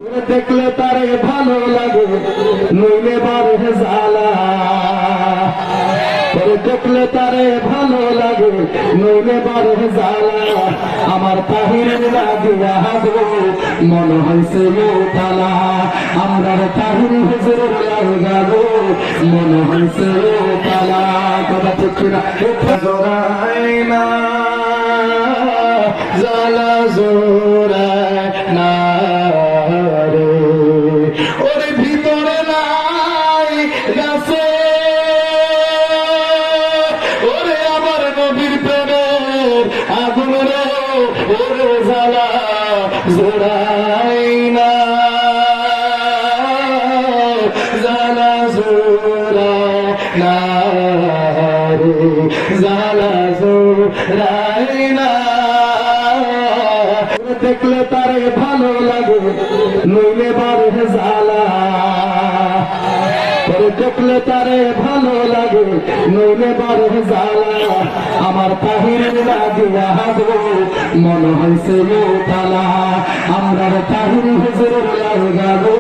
দেখলে তারে ভালো লাগে নইলে বারে জ্বালা, দেখলে তারে ভালো লাগে নইলে বারে জ্বালা। আমার তাহিরের লাগিয়া গো মনে হয়েছে মোতালা, আমরা তাহির হুজুরের লাগা গো মনে হয়েছে মোতালা। কথা ঠিক না জোড়াই না জ্বালা জোড়ায় না রে, ওরে ভিতরে নাই গাছে ওরে আমার নবীর প্রেমের আগুন রে, ওরে জ্বালা জোড়াই না জ্বালা জোড়ায় না রে, জ্বালা জোড়াই না। দেখলে তারে ভালো লাগে নইলে বারে জ্বালা, দেখলে তারে ভালো লাগে নইলে বারে জ্বালা। আমার তাহিরের লাগিয়া গো মনে হয়েছে মোতালা, আমরা তাহির হুজুরের লাগা গো।